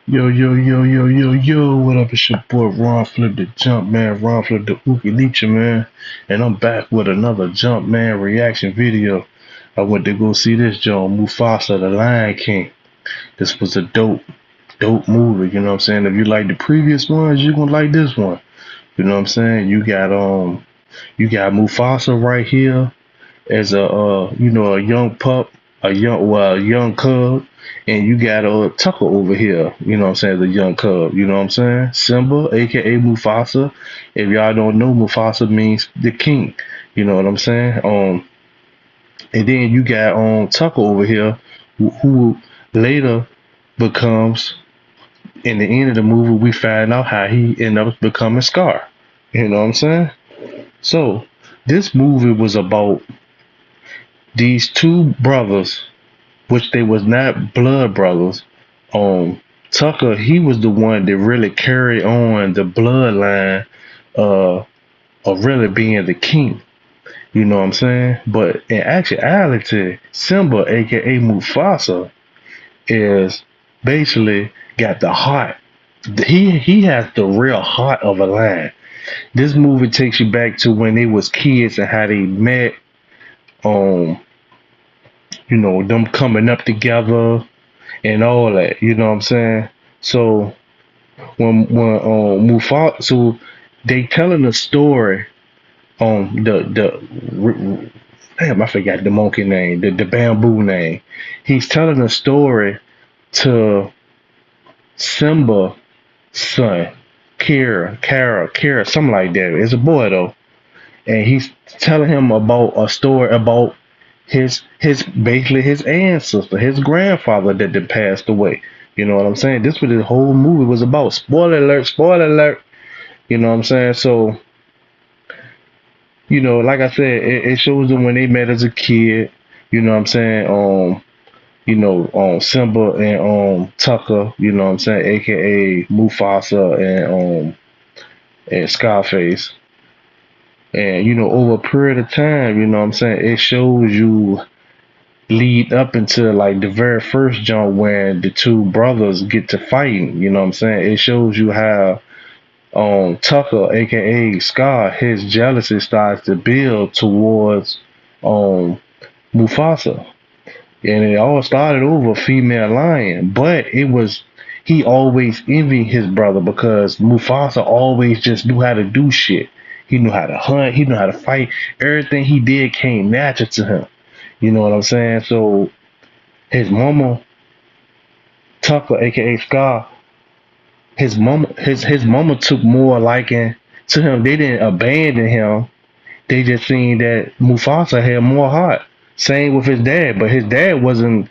Yo, yo, yo, yo, yo, yo, what up? It's your boy Ron Flip the Jump Man, Ron Flip the Ookie man, and I'm back with another Jump Man reaction video. I went to go see this Joe Mufasa, the Lion King. This was a dope movie, you know what I'm saying? If you like the previous ones, you're gonna like this one. You know what I'm saying? You got Mufasa right here as a young pup, a young cub, and you got Tucker over here, you know what I'm saying, the young cub, you know what I'm saying? Simba, aka Mufasa. If y'all don't know, Mufasa means the king, you know what I'm saying? And then you got Tucker over here, who later becomes, in the end of the movie, we find out how he ended up becoming Scar. You know what I'm saying? So this movie was about these two brothers, which they was not blood brothers. Tucker, he was the one that really carried on the bloodline uh, of really being the king. You know what I'm saying? But in actuality, Simba, aka Mufasa, is basically got the heart. He has the real heart of a lion. This movie takes you back to when they was kids and how they met. Um, them coming up together and all that. You know what I'm saying? So when Mufasa, so they telling a story on the damn, I forgot the monkey name, the bamboo name. He's telling a story to Simba son, Kara, something like that. It's a boy though, and he's telling him about a story about his basically his ancestor, his grandfather that had passed away. You know what I'm saying? This what the whole movie was about. Spoiler alert, spoiler alert. You know what I'm saying? So, like I said, it shows them when they met as a kid. You know what I'm saying? Simba and Tucker, you know what I'm saying, aka Mufasa and Scarface. And over a period of time, you know what I'm saying, it shows you lead up into like the very first jump when the two brothers get to fighting. You know what I'm saying? It shows you how Tucker, aka Scar, his jealousy starts to build towards um Mufasa. And it all started over a female lion. But it was he always envied his brother because Mufasa always just knew how to do shit. He knew how to hunt, he knew how to fight. Everything he did came natural to him. You know what I'm saying? So his mama, Tucker, aka Scar, his mama took more liking to him. They didn't abandon him. They just seen that Mufasa had more heart. Same with his dad, but his dad wasn't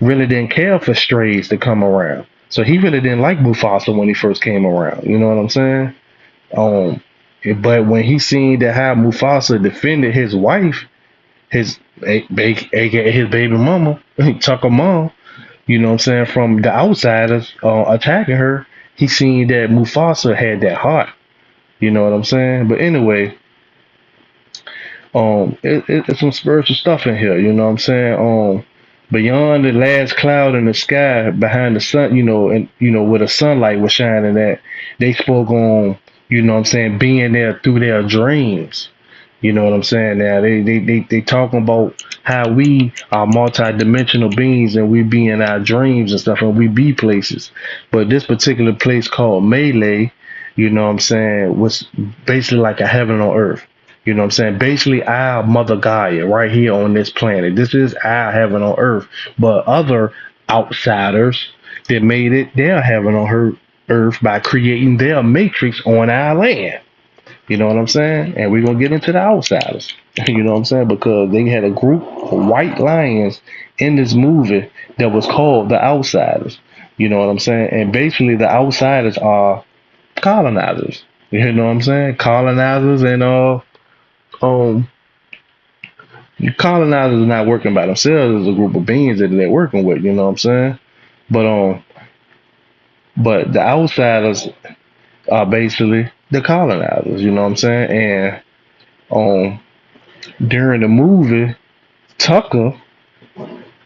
really didn't care for strays to come around. So he really didn't like Mufasa when he first came around. You know what I'm saying? Um, but when he seen that how Mufasa defended his wife, aka his baby mama, Tucker mom, you know what I'm saying, from the outsiders attacking her, he seen that Mufasa had that heart. You know what I'm saying? But anyway, it's some spiritual stuff in here. You know what I'm saying? Beyond the last cloud in the sky, behind the sun, and where the sunlight was shining at, they spoke on, what I'm saying, being there through their dreams. You know what I'm saying? Now they talking about how we are multi-dimensional beings and we be in our dreams and stuff and we be places. But this particular place called Melee, you know what I'm saying, was basically like a heaven on earth. You know what I'm saying? Basically our mother Gaia right here on this planet. This is our heaven on earth. But other outsiders that made it their heaven on earth by creating their matrix on our land. You know what I'm saying? And we're gonna get into the outsiders. You know what I'm saying? Because they had a group of white lions in this movie that was called the outsiders. You know what I'm saying? And basically the outsiders are colonizers. You know what I'm saying? Colonizers and um colonizers are not working by themselves as a group of beings that they're working with, you know what I'm saying? But but the outsiders are basically the colonizers, you know what I'm saying? And um during the movie, Tucker,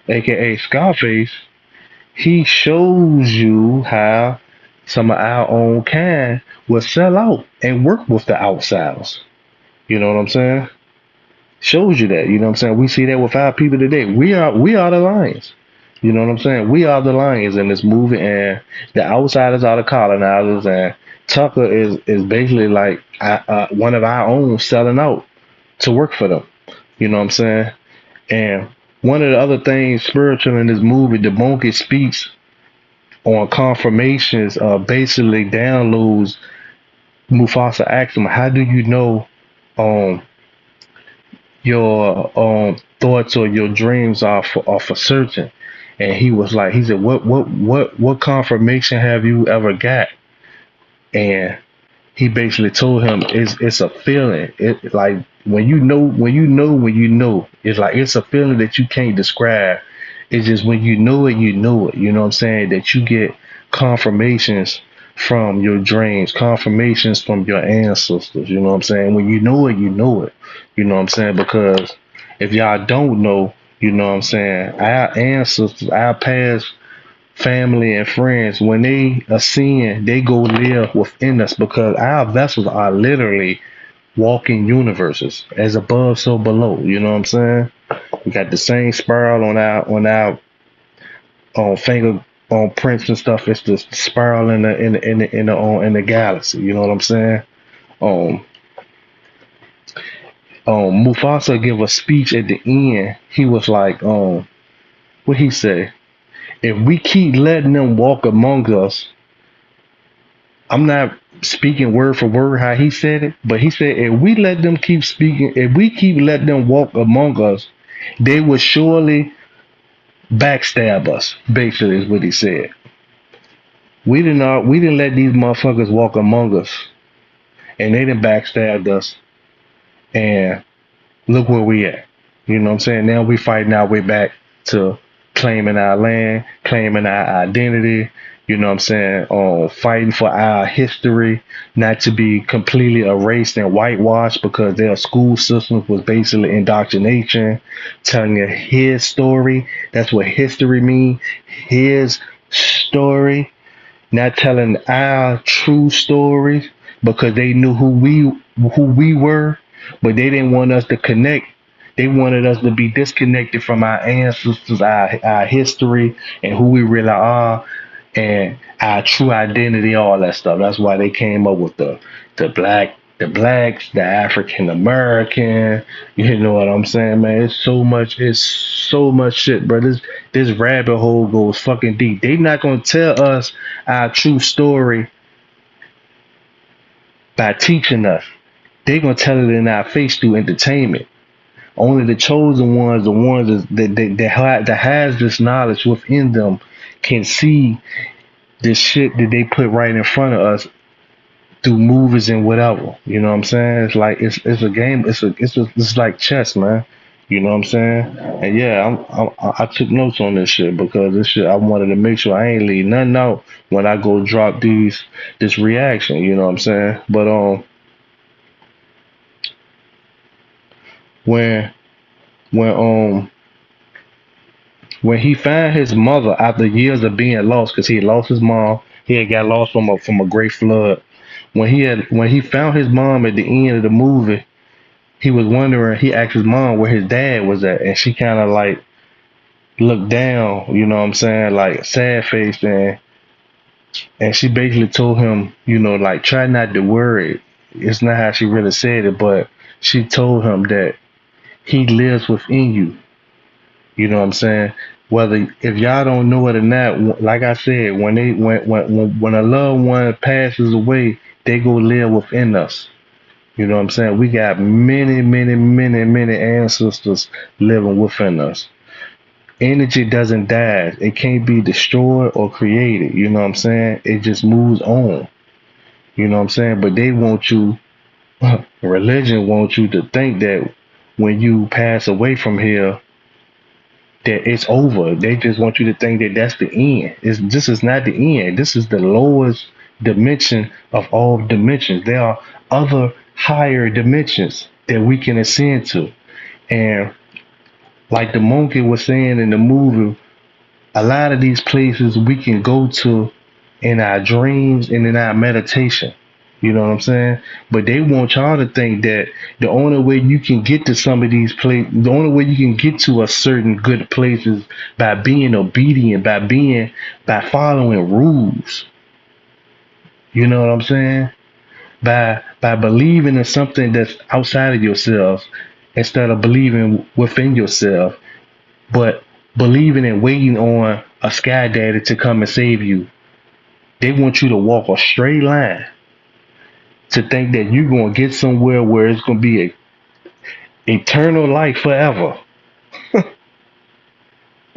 aka Scarface, he shows you how some of our own kind will sell out and work with the outsiders. You know what I'm saying? Shows you that. You know what I'm saying? We see that with our people today. We are the lions. You know what I'm saying? We are the lions in this movie, and the outsiders are the colonizers. And Tucker is basically like one of our own selling out to work for them. You know what I'm saying? And one of the other things spiritual in this movie, the monkey speaks on confirmations, basically downloads. Mufasa asks him, "How do you know um your thoughts or your dreams are for certain?" And he said, what confirmation have you ever got? And he basically told him it's a feeling. It like when you know, it's like it's a feeling that you can't describe. It's just when you know it, you know it. You know what I'm saying? That you get confirmations from your dreams, confirmations from your ancestors. You know what I'm saying? When you know it, you know it. You know what I'm saying? Because if y'all don't know, you know what I'm saying, our ancestors, our past family and friends, when they ascend, they go live within us because our vessels are literally walking universes, as above, so below. You know what I'm saying? We got the same spiral on our finger on prints and stuff. It's the spiral in the galaxy. You know what I'm saying? Um, Mufasa give a speech at the end. He was like, what he say? If we keep letting them walk among us, I'm not speaking word for word how he said it, but he said if we let them keep speaking, if we keep letting them walk among us, they will surely backstab us. Basically, is what he said. We didn't let these motherfuckers walk among us, and they didn't backstab us. And look where we at. You know what I'm saying? Now we fighting our way back to claiming our land, claiming our identity. You know what I'm saying? Fighting for our history, not to be completely erased and whitewashed because their school systems was basically indoctrination, telling you his story. That's what history means. His story, not telling our true stories because they knew who we were, but they didn't want us to connect. They wanted us to be disconnected from our ancestors, our history, and who we really are, and our true identity, all that stuff. That's why they came up with the blacks, the African American. You know what I'm saying, man? It's so much shit, bro. This rabbit hole goes fucking deep. They not gonna tell us our true story by teaching us. They gonna tell it in our face through entertainment. Only the chosen ones, the ones that has this knowledge within them, can see this shit that they put right in front of us through movies and whatever. You know what I'm saying? It's like it's a game. It's like chess, man. You know what I'm saying? And yeah, I took notes on this shit because this shit I wanted to make sure I ain't leave nothing out when I go drop this reaction. You know what I'm saying? But when when when he found his mother after years of being lost, because he had lost his mom, he had got lost from a great flood. When he found his mom at the end of the movie, he was wondering. He asked his mom where his dad was at, and she kind of like looked down. You know what I'm saying, like sad faced, and she basically told him, like try not to worry. It's not how she really said it, but she told him that he lives within you. You know what I'm saying? Whether if y'all don't know it or not, like I said, when a loved one passes away, they go live within us. You know what I'm saying? We got many, many, many, many ancestors living within us. Energy doesn't die. It can't be destroyed or created. You know what I'm saying? It just moves on. You know what I'm saying? But they want you, religion wants you to think that when you pass away from here, that it's over. They just want you to think that that's the end. This is not the end. This is the lowest dimension of all dimensions. There are other higher dimensions that we can ascend to. And like the monkey was saying in the movie, A lot of these places we can go to in our dreams and in our meditation. You know what I'm saying? But they want y'all to think that the only way you can get to some of these places, the only way you can get to a certain good place is by being obedient, by following rules. You know what I'm saying? By believing in something that's outside of yourself instead of believing within yourself, but believing and waiting on a sky daddy to come and save you. They want you to walk a straight line to think that you're gonna get somewhere where it's gonna be a eternal life forever.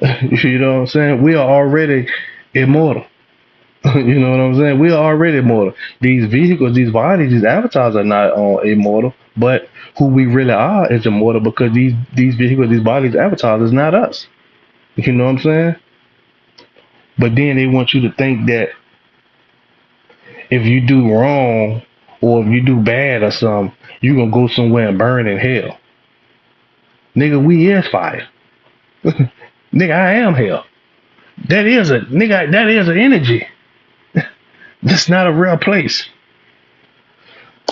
You know what I'm saying? We are already immortal. You know what I'm saying? We are already immortal. These vehicles, these bodies, these avatars are not immortal, but who we really are is immortal because these vehicles, these bodies, avatars is not us. You know what I'm saying? But then they want you to think that if you do wrong or if you do bad or something, you're gonna go somewhere and burn in hell. Nigga, we is fire. Nigga, I am hell. That is an energy. That's not a real place.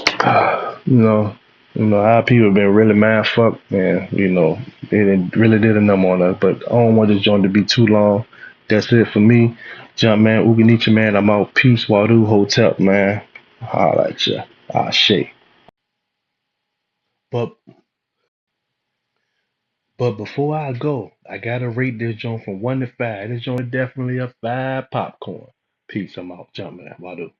You know, how people been really mind fucked, man. You know, they really did a number on us. But I don't want this joint to be too long. That's it for me. Jump man, Uganicha man, I'm out. Peace, Wadu, Hotep, man. Holla at ya. Ah shit. But before I go, I gotta rate this joint from 1 to 5. This joint is definitely a 5 popcorn. Peace, I'm out. Jump man, Wadu.